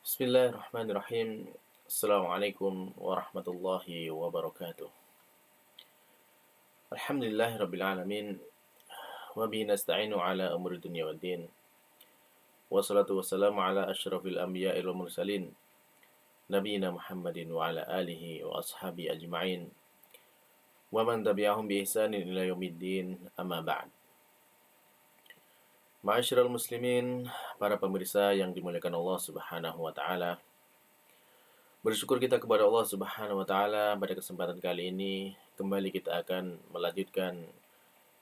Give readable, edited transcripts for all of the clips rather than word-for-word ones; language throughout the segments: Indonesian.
Bismillahirrahmanirrahim. Assalamualaikum warahmatullahi wabarakatuh. Alhamdulillahirabbil alamin wa bihi nasta'inu ala umuri dunya waddin. Wassalatu wassalamu ala asyrafil anbiya'i wal mursalin nabiyina Muhammadin wa ala alihi wa ashabi ajma'in wa man tabi'ahum bi ihsanin ila yaumiddin amma ba'd. Ma'asyiral muslimin, para pemirsa yang dimuliakan Allah Subhanahu wa taala. Bersyukur kita kepada Allah Subhanahu wa taala pada kesempatan kali ini kembali kita akan melanjutkan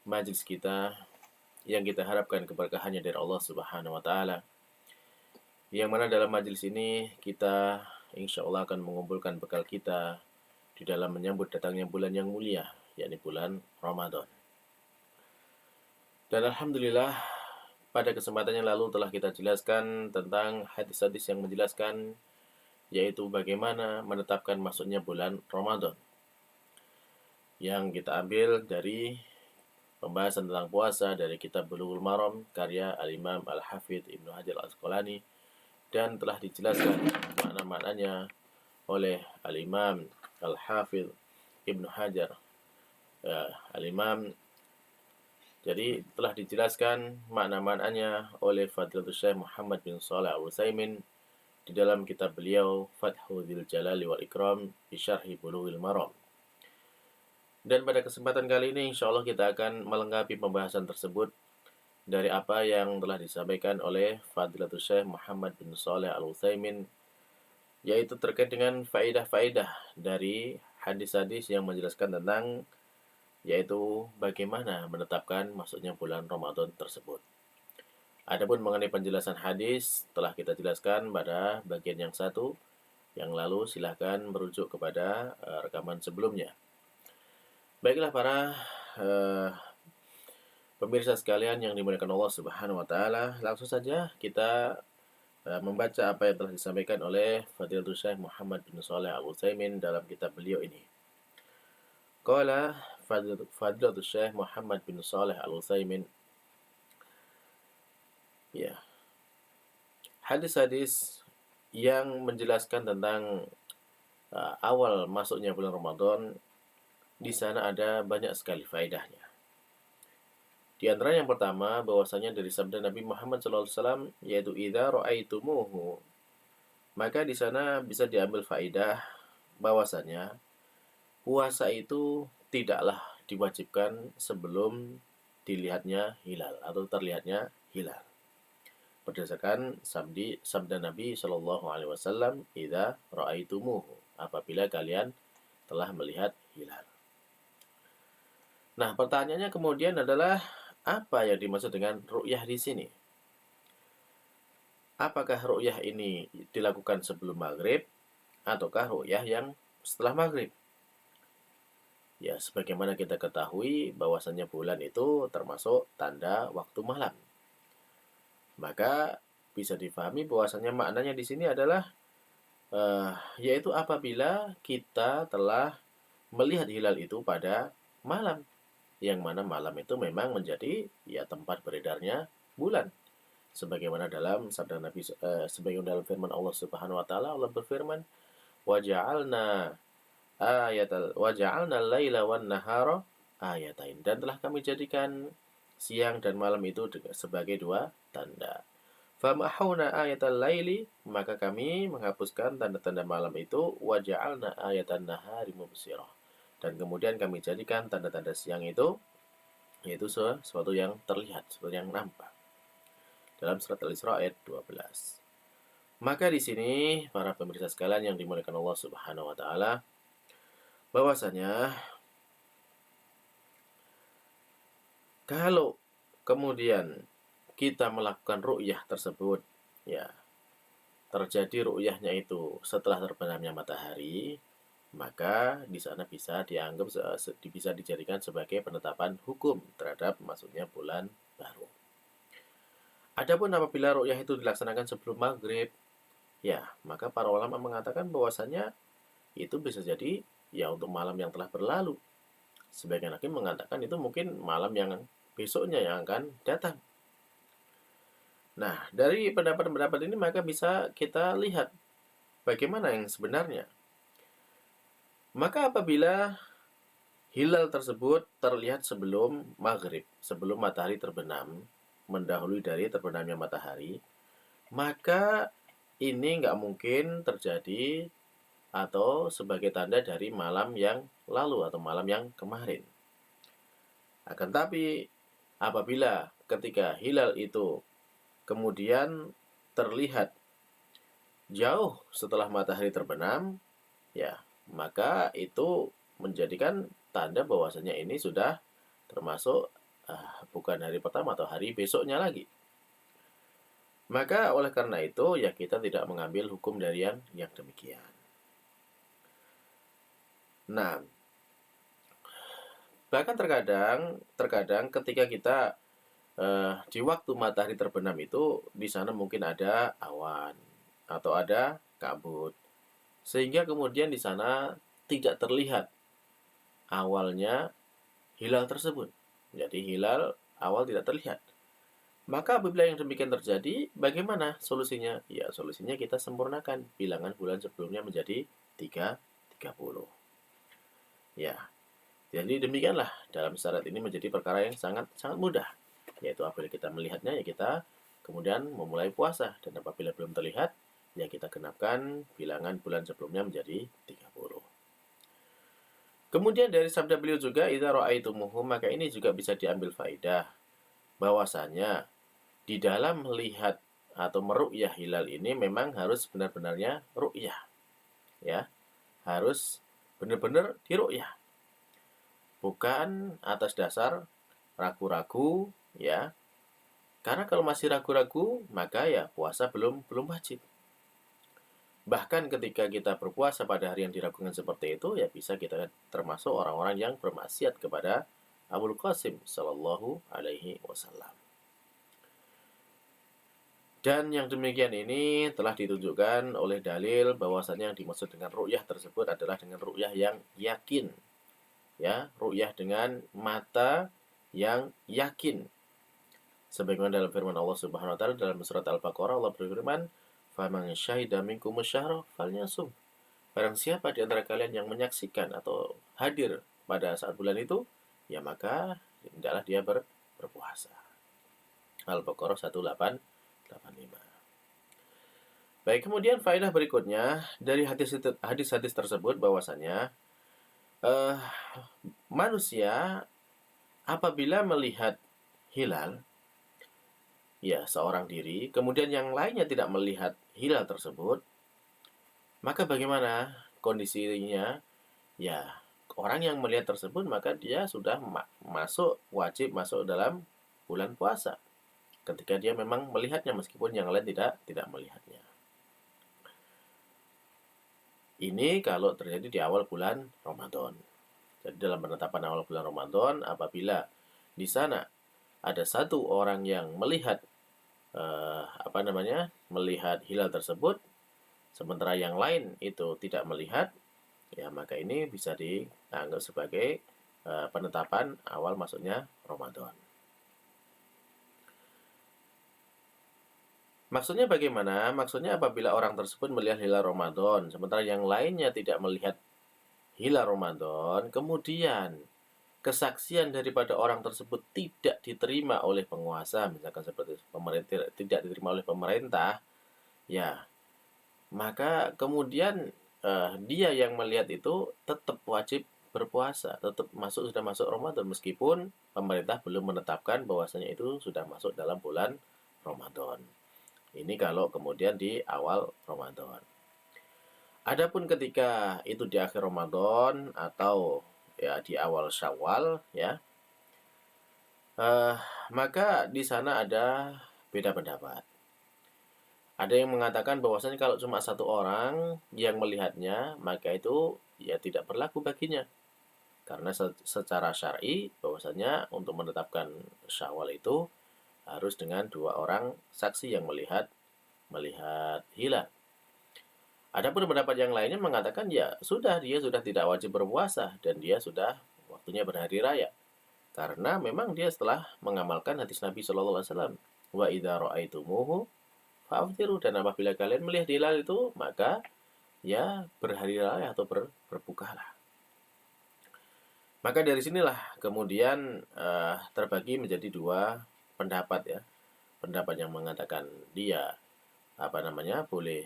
majelis kita yang kita harapkan keberkahannya dari Allah Subhanahu wa taala. Yang mana dalam majelis ini kita insya Allah akan mengumpulkan bekal kita di dalam menyambut datangnya bulan yang mulia, yakni bulan Ramadan. Dan alhamdulillah pada kesempatan yang lalu telah kita jelaskan tentang hadis-hadis yang menjelaskan yaitu bagaimana menetapkan masuknya bulan Ramadan. Yang kita ambil dari pembahasan tentang puasa dari kitab Bulughul Maram karya Al-Imam Al-Hafidz Ibnu Hajar Al-Asqalani dan telah dijelaskan makna-maknanya oleh Al-Imam Al-Hafidz Ibnu Hajar Al-Imam. Jadi telah dijelaskan makna-maknanya oleh Fadilatul Syekh Muhammad bin Shalih Al-Utsaimin di dalam kitab beliau Fathul Dzil Jalali wal Ikram bi Syarhi Bulughil Maram. Dan pada kesempatan kali ini insya Allah kita akan melengkapi pembahasan tersebut dari apa yang telah disampaikan oleh Fadilatul Syekh Muhammad bin Shalih Al-Utsaimin, yaitu terkait dengan faedah-faedah dari hadis-hadis yang menjelaskan tentang yaitu bagaimana menetapkan masuknya bulan Ramadan tersebut. Adapun mengenai penjelasan hadis telah kita jelaskan pada bagian yang satu, yang lalu silahkan merujuk kepada rekaman sebelumnya. Baiklah para pemirsa sekalian yang dimuliakan Allah Subhanahu wa taala, langsung saja kita membaca apa yang telah disampaikan oleh Fadilatul Syekh Muhammad bin Shalih Al-Utsaimin dalam kitab beliau ini. Qala Fadilatul Syekh Muhammad bin Shalih Al-Utsaimin, ya, hadis-hadis yang menjelaskan tentang awal masuknya bulan Ramadan, di sana ada banyak sekali faedahnya. Di antara yang pertama bahwasanya dari sabda Nabi Muhammad SAW yaitu idza ra'aitumuhu, maka di sana bisa diambil faedah bahwasanya puasa itu tidaklah diwajibkan sebelum dilihatnya hilal atau terlihatnya hilal. Berdasarkan sabda Nabi Shallallahu Alaihi Wasallam, idza ra'aitumuhu, apabila kalian telah melihat hilal. Nah, pertanyaannya kemudian adalah apa yang dimaksud dengan ru'yah di sini? Apakah ru'yah ini dilakukan sebelum maghrib ataukah ru'yah yang setelah maghrib? Ya, sebagaimana kita ketahui bahwasannya bulan itu termasuk tanda waktu malam. Maka bisa difahami bahwasannya maknanya di sini adalah yaitu apabila kita telah melihat hilal itu pada malam, yang mana malam itu memang menjadi ya tempat beredarnya bulan. Sebagaimana dalam sabda Nabi, sebagaimana dalam firman Allah Subhanahu wa taala, Allah berfirman, waja'alna al-laila wan nahara ayatain, dan telah kami jadikan siang dan malam itu sebagai dua tanda. Famahawna ayatal laili, maka kami menghapuskan tanda-tanda malam itu, waja'alna ayatan nahari mubsirah, dan kemudian kami jadikan tanda-tanda siang itu yaitu sesuatu yang terlihat, sesuatu yang nampak. Dalam surat Al-Isra ayat 12. Maka di sini para pemirsa sekalian yang dimuliakan Allah Subhanahu wa taala, bahwasanya kalau kemudian kita melakukan ru'yah tersebut, ya, terjadi ru'yahnya itu setelah terbenamnya matahari, maka di sana bisa dianggap bisa dijadikan sebagai penetapan hukum terhadap masuknya bulan baru. Adapun apabila ru'yah itu dilaksanakan sebelum maghrib, ya, maka para ulama mengatakan bahwasanya itu bisa jadi ya untuk malam yang telah berlalu. Sebagian hakim mengatakan itu mungkin malam yang besoknya yang akan datang. Nah, dari pendapat-pendapat ini maka bisa kita lihat bagaimana yang sebenarnya. Maka apabila hilal tersebut terlihat sebelum maghrib, sebelum matahari terbenam, mendahului dari terbenamnya matahari, maka ini nggak mungkin terjadi atau sebagai tanda dari malam yang lalu atau malam yang kemarin. Akan tapi apabila ketika hilal itu kemudian terlihat jauh setelah matahari terbenam, ya, maka itu menjadikan tanda bahwasanya ini sudah termasuk bukan hari pertama atau hari besoknya lagi. Maka oleh karena itu ya kita tidak mengambil hukum dari yang demikian. Nah, bahkan terkadang ketika kita di waktu matahari terbenam itu di sana mungkin ada awan atau ada kabut, sehingga kemudian di sana tidak terlihat awalnya hilal tersebut. Jadi hilal awal tidak terlihat. Maka apabila yang demikian terjadi, bagaimana solusinya? Ya, solusinya kita sempurnakan bilangan bulan sebelumnya menjadi 30. Ya, jadi demikianlah dalam syarat ini menjadi perkara yang sangat sangat mudah. Yaitu apabila kita melihatnya, ya kita kemudian memulai puasa. Dan apabila belum terlihat, ya kita genapkan bilangan bulan sebelumnya menjadi 30. Kemudian dari sabda beliau juga, idza ra'aitumuhu, maka ini juga bisa diambil faidah bahwasanya di dalam melihat atau meru'yah hilal ini memang harus benar-benarnya ru'yah. Ya, harus benar-benar diru'yah. Bukan atas dasar ragu-ragu, ya. Karena kalau masih ragu-ragu, maka ya puasa belum wajib. Bahkan ketika kita berpuasa pada hari yang diragukan seperti itu, ya bisa kita termasuk orang-orang yang bermaksiat kepada Abul Qasim Sallallahu Alaihi Wasallam. Dan yang demikian ini telah ditunjukkan oleh dalil bahwasanya yang dimaksud dengan ru'yah tersebut adalah dengan ru'yah yang yakin. Ya, ru'yah dengan mata yang yakin. Sebagaimana dalam firman Allah Subhanahu wa taala dalam surat Al-Baqarah, Allah berfirman, "Faman syahida minkum asyhara falyasum." Barang siapa di antara kalian yang menyaksikan atau hadir pada saat bulan itu, ya maka hendaklah dia berpuasa. Al-Baqarah 1885. Baik, kemudian faedah berikutnya dari hadis-hadis tersebut bahwasanya manusia apabila melihat hilal, ya seorang diri, kemudian yang lainnya tidak melihat hilal tersebut, maka bagaimana kondisinya? Ya, orang yang melihat tersebut maka dia sudah wajib masuk dalam bulan puasa. Ketika dia memang melihatnya meskipun yang lain tidak melihatnya. Ini kalau terjadi di awal bulan Ramadan. Jadi dalam penetapan awal bulan Ramadan, apabila di sana ada satu orang yang melihat melihat hilal tersebut, sementara yang lain itu tidak melihat, ya maka ini bisa dianggap sebagai penetapan awal masuknya Ramadan. Maksudnya bagaimana? Maksudnya apabila orang tersebut melihat hilal Ramadan, sementara yang lainnya tidak melihat hilal Ramadan, kemudian kesaksian daripada orang tersebut tidak diterima oleh penguasa, misalkan seperti pemerintah tidak diterima oleh pemerintah, ya maka kemudian dia yang melihat itu tetap wajib berpuasa, tetap sudah masuk Ramadan meskipun pemerintah belum menetapkan bahwasanya itu sudah masuk dalam bulan Ramadan. Ini kalau kemudian di awal Ramadan. Adapun ketika itu di akhir Ramadan atau ya di awal Syawal, ya, maka di sana ada beda pendapat. Ada yang mengatakan bahwasanya kalau cuma satu orang yang melihatnya, maka itu ya tidak berlaku baginya. Karena secara syar'i bahwasanya untuk menetapkan Syawal itu harus dengan 2 orang saksi yang melihat hilal. Adapun pendapat yang lainnya mengatakan ya sudah, dia sudah tidak wajib berpuasa dan dia sudah waktunya berhari raya. Karena memang dia setelah mengamalkan hadis Nabi Shallallahu Alaihi Wasallam, Wa idza ra'aitumuhu fa'aftiru, dan apabila kalian melihat hilal itu maka ya berhari raya atau berbukalah. Maka dari sinilah kemudian terbagi menjadi dua pendapat ya. Pendapat yang mengatakan dia boleh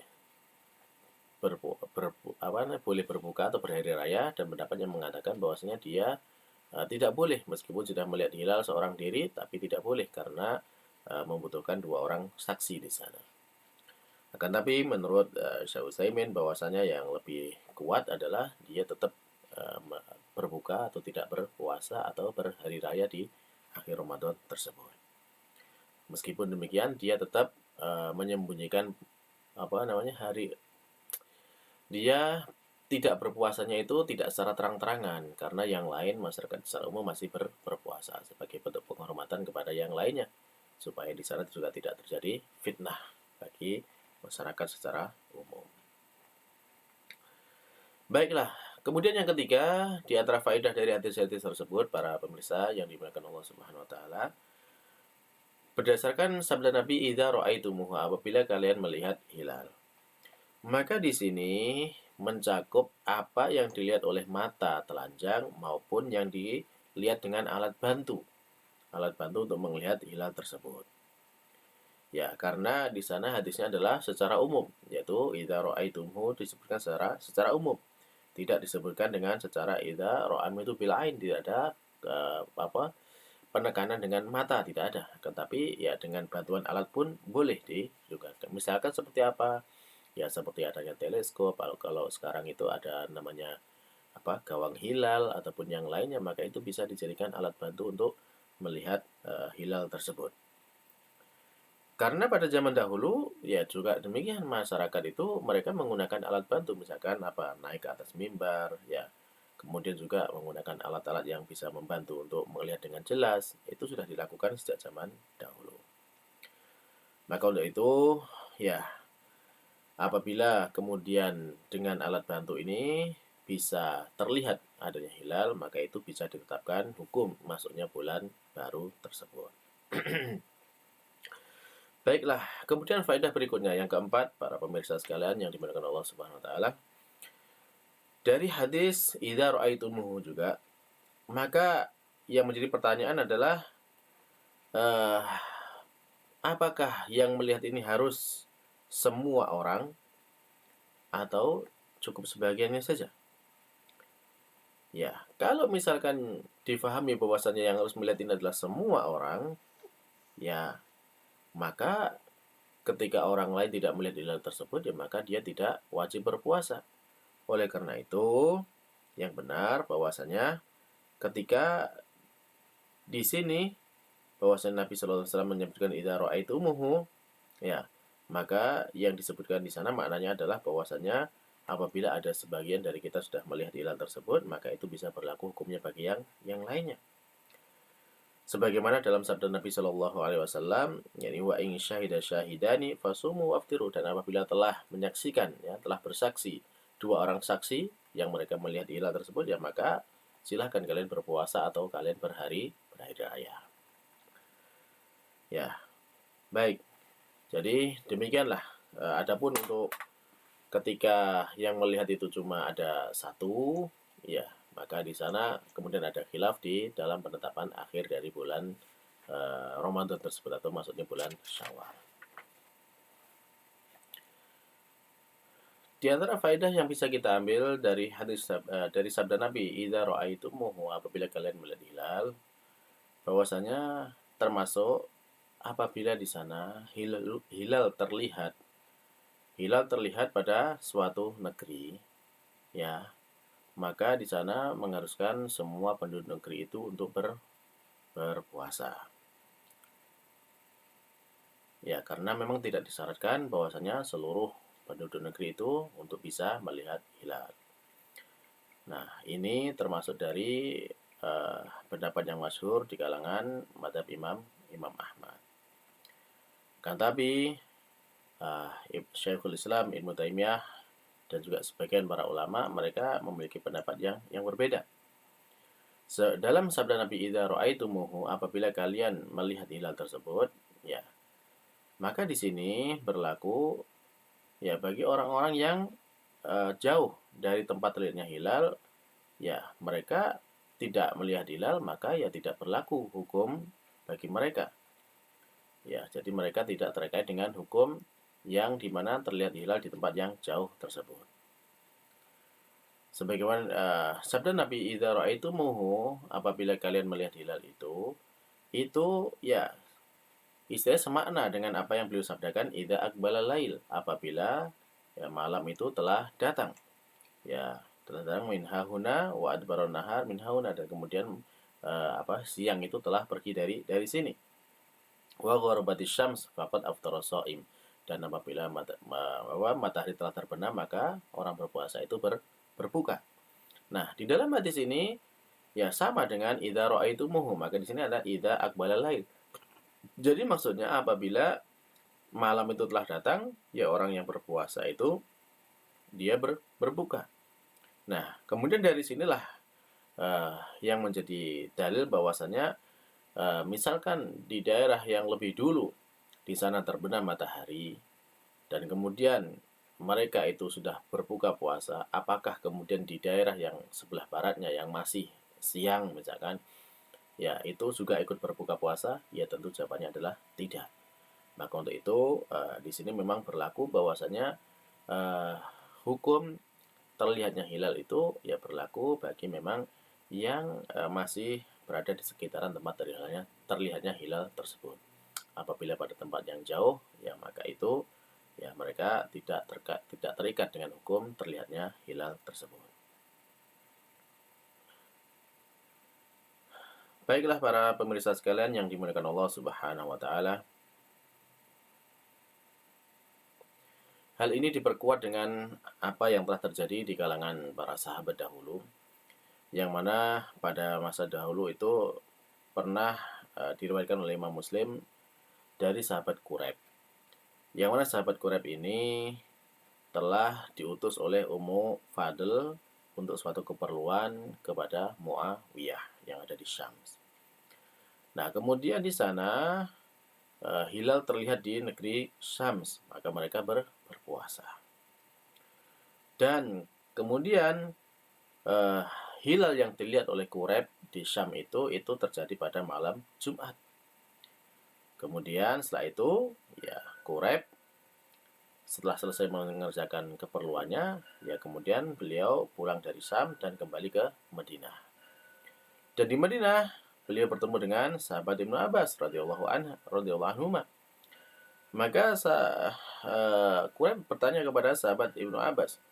boleh berbuka atau berhari raya, dan pendapat yang mengatakan bahwasanya dia tidak boleh meskipun sudah melihat hilal seorang diri, tapi tidak boleh karena membutuhkan dua orang saksi di sana. Akan tapi menurut Syekh Utsaimin bahwasanya yang lebih kuat adalah dia tetap berbuka atau tidak berpuasa atau berhari raya di akhir Ramadan tersebut. Meskipun demikian dia tetap menyembunyikan dia tidak berpuasanya itu tidak secara terang-terangan, karena yang lain masyarakat secara umum masih berpuasa sebagai bentuk penghormatan kepada yang lainnya, supaya di sana juga tidak terjadi fitnah bagi masyarakat secara umum. Baiklah, kemudian yang ketiga di antara faedah dari hadis-hadis tersebut, para pemirsa yang dimuliakan Allah Subhanahu wa taala, berdasarkan sabda Nabi, idza ra'aitumuhu, apabila kalian melihat hilal. Maka di sini mencakup apa yang dilihat oleh mata telanjang maupun yang dilihat dengan alat bantu. Alat bantu untuk melihat hilal tersebut. Ya, karena di sana hadisnya adalah secara umum, yaitu idza ra'aitumuhu disebutkan secara umum. Tidak disebutkan dengan secara idza ra'am itu bil ain, tidak ada penekanan dengan mata, tidak ada. Tetapi ya dengan bantuan alat pun boleh dilakukan. Misalkan seperti apa? Ya seperti adanya teleskop, kalau sekarang itu ada namanya gawang hilal ataupun yang lainnya, maka itu bisa dijadikan alat bantu untuk melihat hilal tersebut. Karena pada zaman dahulu ya juga demikian, masyarakat itu mereka menggunakan alat bantu, misalkan naik ke atas mimbar ya. Kemudian juga menggunakan alat-alat yang bisa membantu untuk melihat dengan jelas, itu sudah dilakukan sejak zaman dahulu. Maka untuk itu ya, apabila kemudian dengan alat bantu ini bisa terlihat adanya hilal, maka itu bisa ditetapkan hukum masuknya bulan baru tersebut. Baiklah, kemudian faedah berikutnya yang keempat, para pemirsa sekalian yang dimuliakan Allah Subhanahu wa taala. Dari hadis idza ra'aitumuhu juga, maka yang menjadi pertanyaan adalah apakah yang melihat ini harus semua orang atau cukup sebagiannya saja? Ya, kalau misalkan difahami bahwasannya yang harus melihat ini adalah semua orang, ya maka ketika orang lain tidak melihat hilal tersebut, ya maka dia tidak wajib berpuasa. Oleh karena itu, yang benar bahwasanya ketika di sini bahwasanya Nabi Shallallahu Alaihi Wasallam menyebutkan idza ra'aitumuhu, ya maka yang disebutkan di sana maknanya adalah bahwasanya apabila ada sebagian dari kita sudah melihat hilal tersebut, maka itu bisa berlaku hukumnya bagi yang lainnya. Sebagaimana dalam sabda Nabi Shallallahu Alaihi Wasallam, yakni wa in syahida syahidani fasumu waftiru, dan apabila telah menyaksikan, ya telah bersaksi dua orang saksi yang mereka melihat hilal tersebut, ya maka silahkan kalian berpuasa atau kalian berhari raya. Ya, baik. Jadi demikianlah. Adapun untuk ketika yang melihat itu cuma ada satu, ya maka di sana kemudian ada khilaf di dalam penetapan akhir dari bulan Ramadan tersebut, atau maksudnya bulan Syawal. Di antara faedah yang bisa kita ambil dari hadis dari sabda Nabi, idza ra'aitumuhu, apabila kalian melihat hilal, bahwasanya termasuk apabila di sana hilal terlihat pada suatu negeri, ya maka di sana mengharuskan semua penduduk negeri itu untuk berpuasa. Ya, karena memang tidak disyaratkan bahwasanya seluruh penduduk negeri itu untuk bisa melihat hilal. Nah, ini termasuk dari pendapat yang masyhur di kalangan mazhab Imam Ahmad. Kan tapi Syekhul Islam Ibnu Taimiyah dan juga sebagian para ulama, mereka memiliki pendapat yang berbeda. Dalam sabda Nabi idza ra'aitumuhu, apabila kalian melihat hilal tersebut, ya Maka di sini berlaku ya bagi orang-orang yang jauh dari tempat terlihatnya hilal, ya mereka tidak melihat hilal, maka ya tidak berlaku hukum bagi mereka. Ya, jadi mereka tidak terkait dengan hukum yang dimana terlihat hilal di tempat yang jauh tersebut. Sebagaimana sabda Nabi, idza ra'aitumuhu, apabila kalian melihat hilal itu ya istilahnya semakna dengan apa yang beliau sabdakan, idza aqbala lail, apabila ya malam itu telah datang. Ya, telah datang min hahuna wa adbaron nahar min hauna, dan kemudian siang itu telah pergi dari sini. Wa gharabatis syams faqad aftara shaim, dan apabila matahari telah terbenam maka orang berpuasa itu berbuka. Nah, di dalam hadis ini ya sama dengan idza ra'aitumuhu, maka di sini ada idza aqbala lail. Jadi maksudnya apabila malam itu telah datang, ya orang yang berpuasa itu dia berbuka. Nah, kemudian dari sinilah yang menjadi dalil bahwasannya misalkan di daerah yang lebih dulu di sana terbenam matahari dan kemudian mereka itu sudah berbuka puasa, apakah kemudian di daerah yang sebelah baratnya yang masih siang misalkan, ya itu juga ikut berbuka puasa? Ya tentu jawabannya adalah tidak. Maka untuk itu di sini memang berlaku bahwasanya hukum terlihatnya hilal itu ya berlaku bagi memang yang masih berada di sekitaran tempat terlihatnya hilal tersebut. Apabila pada tempat yang jauh, ya maka itu ya mereka tidak terikat dengan hukum terlihatnya hilal tersebut. Baiklah para pemirsa sekalian yang dimuliakan Allah Subhanahu wa taala. Hal ini diperkuat dengan apa yang telah terjadi di kalangan para sahabat dahulu, yang mana pada masa dahulu itu pernah diriwayatkan oleh Imam Muslim dari sahabat Quraib. Yang mana sahabat Quraib ini telah diutus oleh Ummu Fadl untuk suatu keperluan kepada Muawiyah yang ada di Syam. Nah, kemudian di sana hilal terlihat di negeri Syams, maka mereka berpuasa. Dan kemudian hilal yang dilihat oleh Quraib di Syam itu terjadi pada malam Jumat. Kemudian setelah itu ya Quraib setelah selesai mengerjakan keperluannya, ya kemudian beliau pulang dari Syam dan kembali ke Madinah. Dan di Madinah beliau bertemu dengan sahabat Ibnu Abbas radhiyallahu anhu. Maka Quraib bertanya kepada sahabat Ibnu Abbas.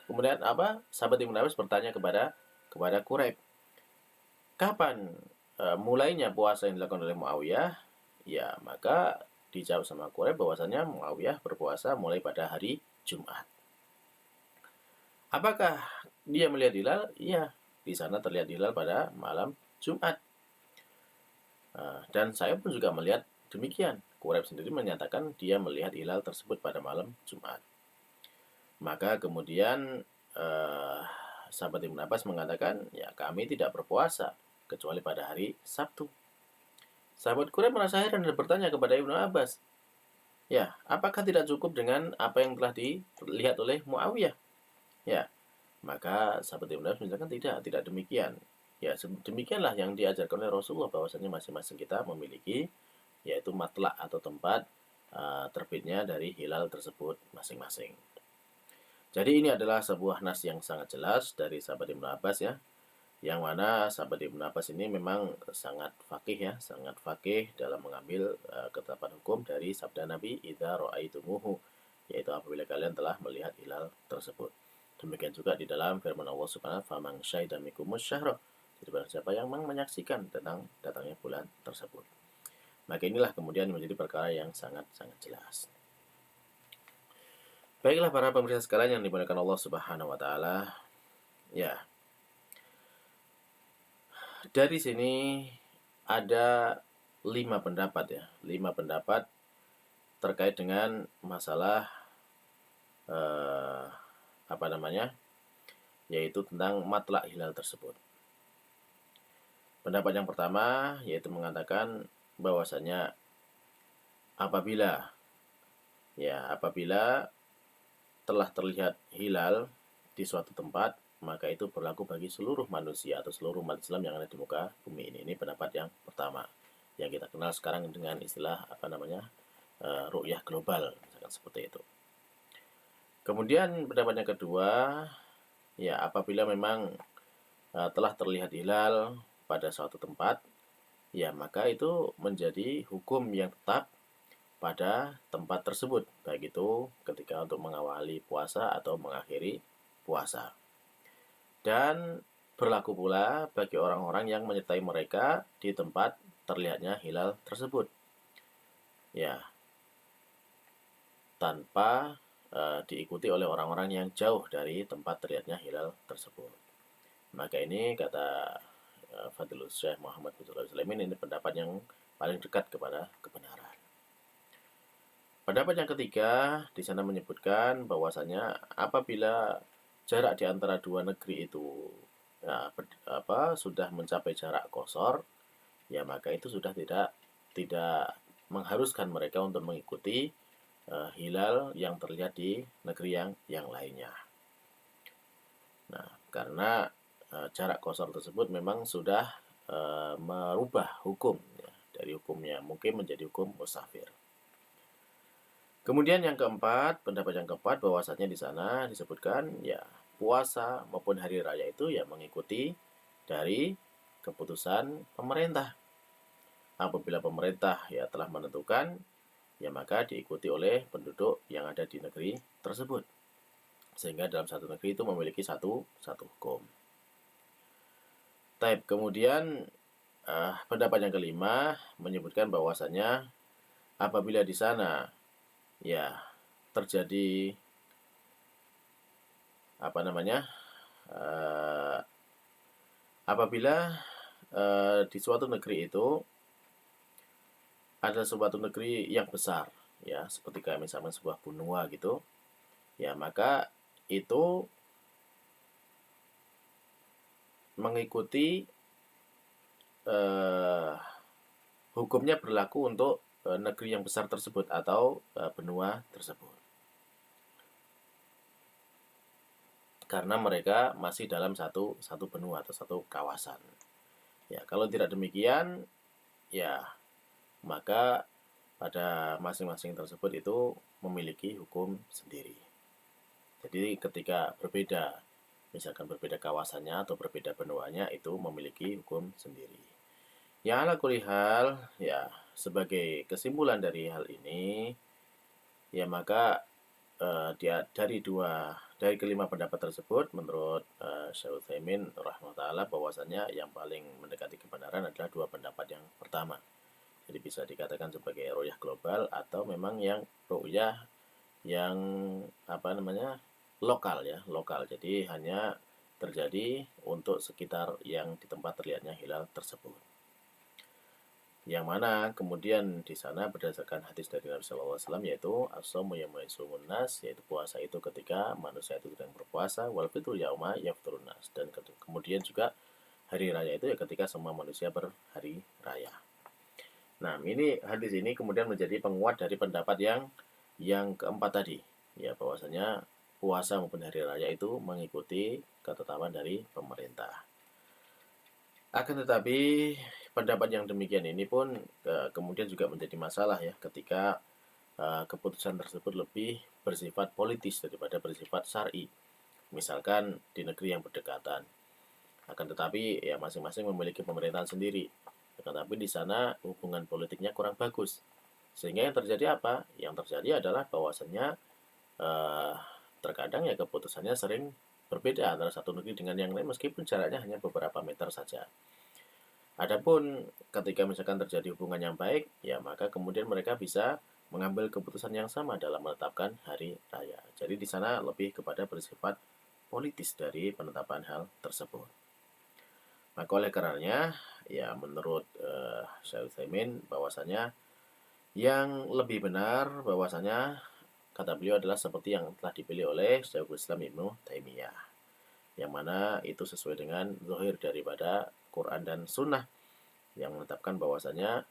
Kemudian sahabat Ibnu Abbas bertanya kepada Quraib, kapan mulainya puasa yang dilakukan oleh Muawiyah? Ya, maka dijawab sama Quraib bahwasanya Muawiyah berpuasa mulai pada hari Jumat. Apakah dia melihat hilal? Iya, di sana terlihat hilal pada malam Jumat. Dan saya pun juga melihat demikian. Quraib sendiri menyatakan dia melihat hilal tersebut pada malam Jumat. Maka kemudian sahabat Ibnu Abbas mengatakan, ya kami tidak berpuasa kecuali pada hari Sabtu. Sahabat Quraib merasa heran dan bertanya kepada Ibnu Abbas, ya apakah tidak cukup dengan apa yang telah dilihat oleh Muawiyah? Ya, maka sahabat Ibnu Abbas menyatakan tidak demikian. Ya, demikianlah yang diajarkan oleh Rasulullah, bahwasanya masing-masing kita memiliki yaitu matla' atau tempat terbitnya dari hilal tersebut masing-masing. Jadi ini adalah sebuah nas yang sangat jelas dari sahabat Ibnu Abbas ya, yang mana sahabat Ibnu Abbas ini memang sangat fakih dalam mengambil ketetapan hukum dari sabda Nabi, idza ra'aitumuhu, yaitu apabila kalian telah melihat hilal tersebut. Demikian juga di dalam firman Allah Subhanahu wa taala, faman syahida minkumus syahra, jadi barang siapa yang menyaksikan tentang datangnya bulan tersebut. Maka inilah kemudian menjadi perkara yang sangat-sangat jelas. Baiklah para pemirsa sekalian yang dimuliakan Allah Subhanahu wa taala. Ya. Dari sini ada 5 pendapat ya. 5 pendapat terkait dengan masalah yaitu tentang matla' hilal tersebut. Pendapat yang pertama yaitu mengatakan bahwasanya apabila telah terlihat hilal di suatu tempat, maka itu berlaku bagi seluruh manusia atau seluruh umat Islam yang ada di muka bumi ini. Ini pendapat yang pertama, yang kita kenal sekarang dengan istilah ru'yah global, misalkan seperti itu. Kemudian pendapat yang kedua, apabila memang telah terlihat hilal pada suatu tempat, maka itu menjadi hukum yang tetap pada tempat tersebut, baik itu ketika untuk mengawali puasa atau mengakhiri puasa. Dan berlaku pula bagi orang-orang yang menyertai mereka di tempat terlihatnya hilal tersebut. Tanpa diikuti oleh orang-orang yang jauh dari tempat terlihatnya hilal tersebut. Maka ini kata Fadilul Syekh Muhammad bin Shalih Al-Utsaimin, ini pendapat yang paling dekat kepada kebenaran. Pendapat yang ketiga di sana menyebutkan bahwasanya apabila jarak di antara dua negeri itu sudah mencapai jarak qasar, maka itu sudah tidak mengharuskan mereka untuk mengikuti hilal yang terlihat di negeri yang lainnya. Nah, karena jarak qasar tersebut memang sudah merubah hukum dari hukumnya mungkin menjadi hukum musafir. Kemudian yang keempat, pendapat yang keempat bahwasanya di sana disebutkan puasa maupun hari raya itu mengikuti dari keputusan pemerintah. Apabila pemerintah telah menentukan, maka diikuti oleh penduduk yang ada di negeri tersebut. Sehingga dalam satu negeri itu memiliki satu hukum. Kemudian pendapat yang kelima menyebutkan bahwasanya apabila di sana terjadi apabila di suatu negeri itu ada suatu negeri yang besar, seperti kayak misalnya sebuah benua gitu, maka itu mengikuti hukumnya berlaku untuk negeri yang besar tersebut atau benua tersebut. Karena mereka masih dalam satu benua atau satu kawasan. Kalau tidak demikian, maka pada masing-masing tersebut itu memiliki hukum sendiri. Jadi ketika berbeda, misalkan berbeda kawasannya atau berbeda benuanya, itu memiliki hukum sendiri. Ala kulli hal, sebagai kesimpulan dari hal ini, maka dari kelima pendapat tersebut, menurut Syekh Utsaimin rahimahullah bahwasanya yang paling mendekati kebenaran adalah dua pendapat yang pertama. Jadi bisa dikatakan sebagai ru'yah global atau memang yang ru'yah yang lokal. Jadi hanya terjadi untuk sekitar yang di tempat terlihatnya hilal tersebut. Yang mana kemudian di sana berdasarkan hadis dari Nabi Shallallahu Alaihi Wasallam, yaitu as-shaumu yauma yasumun nas, yaitu puasa itu ketika manusia itu sedang berpuasa, wal fitru yauma yafturun nas, dan kemudian juga hari raya itu ketika semua manusia berhari raya. Nah, ini hadis ini kemudian menjadi penguat dari pendapat yang keempat tadi, bahwasanya puasa maupun hari raya itu mengikuti ketetapan dari pemerintah. Akan tetapi pendapat yang demikian ini pun kemudian juga menjadi masalah ketika keputusan tersebut lebih bersifat politis daripada bersifat syar'i. Misalkan di negeri yang berdekatan. Akan tetapi masing-masing memiliki pemerintahan sendiri. Akan tetapi di sana hubungan politiknya kurang bagus. Sehingga yang terjadi apa? Yang terjadi adalah bahwasannya terkadang keputusannya sering berbeda antara satu negeri dengan yang lain meskipun jaraknya hanya beberapa meter saja. Adapun ketika misalkan terjadi hubungan yang baik, maka kemudian mereka bisa mengambil keputusan yang sama dalam menetapkan hari raya. Jadi di sana lebih kepada bersifat politis dari penetapan hal tersebut. Maka oleh karenanya, menurut Syekh Utsaimin bahwasanya yang lebih benar bahwasanya kata beliau adalah seperti yang telah dipilih oleh Syekhul Islam Ibnu Taimiyah, yang mana itu sesuai dengan zahir daripada Quran dan Sunnah yang menetapkan bahwasanya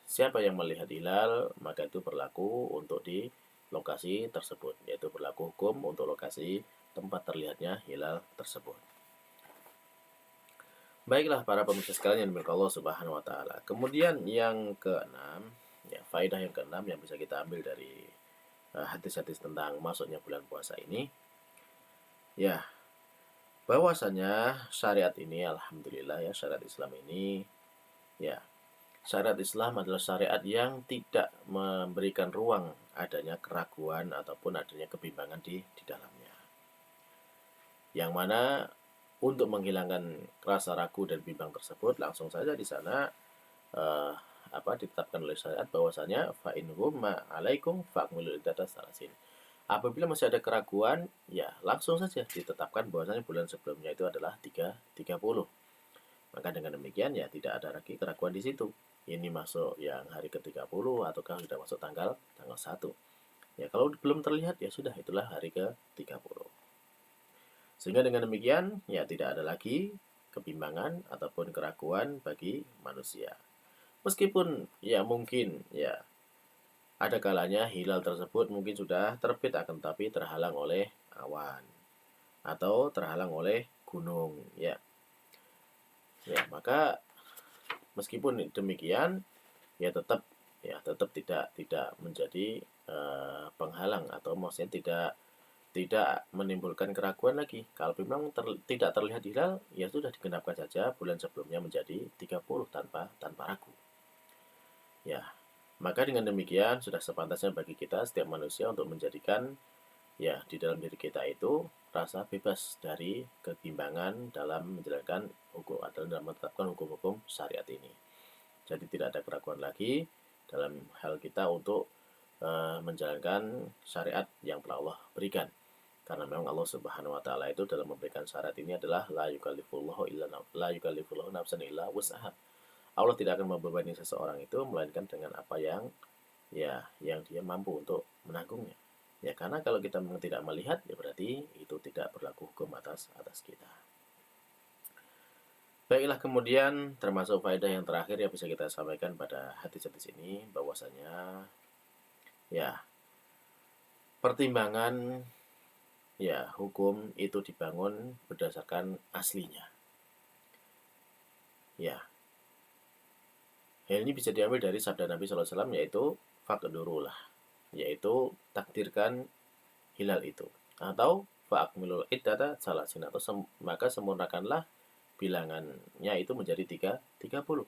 siapa yang melihat hilal, maka itu berlaku untuk di lokasi tersebut, yaitu berlaku hukum untuk lokasi tempat terlihatnya hilal tersebut. Baiklah para pemirsa sekalian yang dimiliki Allah Subhanahu wa taala. Kemudian yang keenam, ya faedah yang keenam yang bisa kita ambil dari hadis-hadis tentang masuknya bulan puasa ini, ya bahwasanya syariat ini, alhamdulillah ya, syariat Islam ini, ya syariat Islam adalah syariat yang tidak memberikan ruang adanya keraguan ataupun adanya kebimbangan di dalamnya. Yang mana untuk menghilangkan rasa ragu dan bimbang tersebut, langsung saja di sana ditetapkan oleh syariat bahwasanya fa in humma alaikum fa'kmilu iddata salasin. Apabila masih ada keraguan, ya langsung saja ditetapkan bahwasanya bulan sebelumnya itu adalah 30. Maka dengan demikian ya tidak ada lagi keraguan di situ. Ini masuk yang hari ke-30 ataukah sudah masuk tanggal 1. Ya kalau belum terlihat ya sudah, itulah hari ke-30. Sehingga dengan demikian ya tidak ada lagi kebimbangan ataupun keraguan bagi manusia. Meskipun ya mungkin ya ada kalanya hilal tersebut mungkin sudah terbit, akan tapi terhalang oleh awan atau terhalang oleh gunung ya. Ya, maka meskipun demikian ya tetap tidak menjadi penghalang, atau maksudnya tidak menimbulkan keraguan lagi. Kalau memang tidak terlihat hilal, ya sudah digenapkan saja bulan sebelumnya menjadi 30 tanpa ragu. Ya, maka dengan demikian sudah sepantasnya bagi kita setiap manusia untuk menjadikan ya di dalam diri kita itu rasa bebas dari kebimbangan dalam menjalankan hukum atau dalam menetapkan hukum-hukum syariat ini. Jadi tidak ada keraguan lagi dalam hal kita untuk menjalankan syariat yang telah Allah berikan. Karena memang Allah Subhanahu wa taala itu dalam memberikan syarat ini adalah la yukallifullahu nafsan illa wus'aha. Allah tidak akan membebani seseorang itu melainkan dengan apa yang yang dia mampu untuk menanggungnya. Ya karena kalau kita memang tidak melihat, ya berarti itu tidak berlaku hukum atas kita. Baiklah, kemudian termasuk faedah yang terakhir yang bisa kita sampaikan pada hadis-hadis ini, bahwasanya ya pertimbangan ya hukum itu dibangun berdasarkan aslinya. Ya, hal ini bisa diambil dari sabda Nabi SAW, yaitu faqdurulah, yaitu takdirkan hilal itu, atau fa'akmilul iddata salasin, atau maka sempurnakanlah bilangannya itu menjadi 30.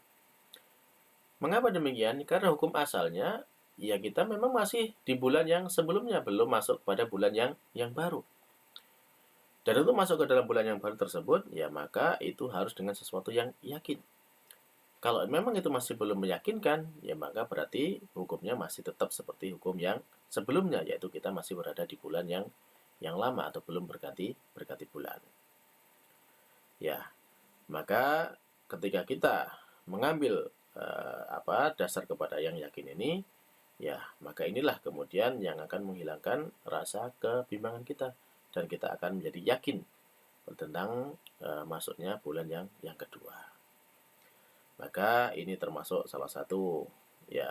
Mengapa demikian? Karena hukum asalnya ya kita memang masih di bulan yang sebelumnya, belum masuk pada bulan yang baru. Dan untuk masuk ke dalam bulan yang baru tersebut, ya maka itu harus dengan sesuatu yang yakin. Kalau memang itu masih belum meyakinkan, ya maka berarti hukumnya masih tetap seperti hukum yang sebelumnya, yaitu kita masih berada di bulan yang lama atau belum berganti bulan. Ya, maka ketika kita mengambil dasar kepada yang yakin ini, ya maka inilah kemudian yang akan menghilangkan rasa kebimbangan kita, dan kita akan menjadi yakin tentang masuknya bulan yang kedua. Maka ini termasuk salah satu ya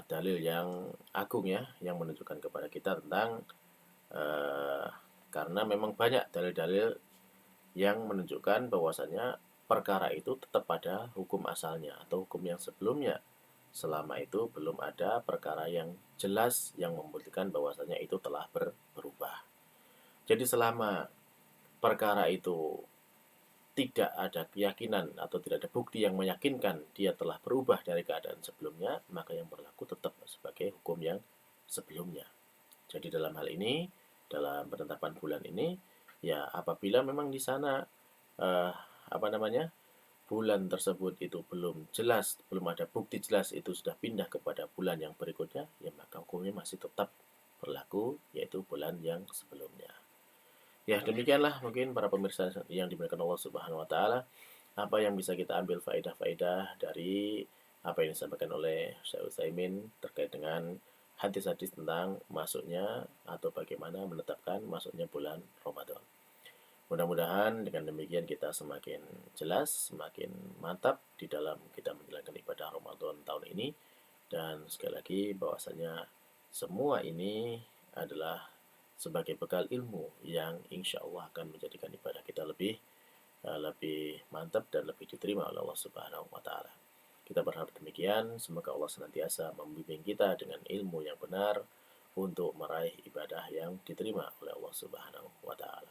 dalil yang agung ya, yang menunjukkan kepada kita tentang karena memang banyak dalil-dalil yang menunjukkan bahwasannya perkara itu tetap pada hukum asalnya atau hukum yang sebelumnya, selama itu belum ada perkara yang jelas yang membuktikan bahwasannya itu telah berubah. Jadi selama perkara itu tidak ada keyakinan atau tidak ada bukti yang meyakinkan dia telah berubah dari keadaan sebelumnya, maka yang berlaku tetap sebagai hukum yang sebelumnya. Jadi dalam hal ini, dalam penetapan bulan ini, ya apabila memang di sana bulan tersebut itu belum jelas, belum ada bukti jelas itu sudah pindah kepada bulan yang berikutnya, ya maka hukumnya masih tetap berlaku, yaitu bulan yang sebelumnya. Ya demikianlah mungkin para pemirsa yang dimuliakan Allah Subhanahu wa taala, apa yang bisa kita ambil faedah-faedah dari apa yang disampaikan oleh Syekh Utsaimin terkait dengan hadis-hadis tentang masuknya atau bagaimana menetapkan masuknya bulan Ramadan. Mudah-mudahan dengan demikian kita semakin jelas, semakin mantap di dalam kita menjalankan ibadah Ramadan tahun ini. Dan sekali lagi bahwasanya semua ini adalah sebagai bekal ilmu yang insya Allah akan menjadikan ibadah kita lebih mantap dan lebih diterima oleh Allah Subhanahu wa taala. Kita berharap demikian, semoga Allah senantiasa membimbing kita dengan ilmu yang benar untuk meraih ibadah yang diterima oleh Allah Subhanahu wa taala.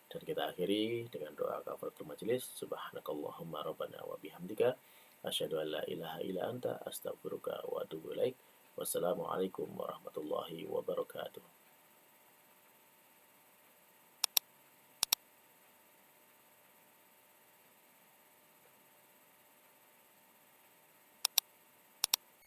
Dan kita akhiri dengan doa kafaratul majelis. Subhanakallahumma rabbana wa bihamdika asyhadu an la ilaha illa anta astaghfiruka wa atubu ilaik. Wassalamualaikum warahmatullahi wabarakatuh.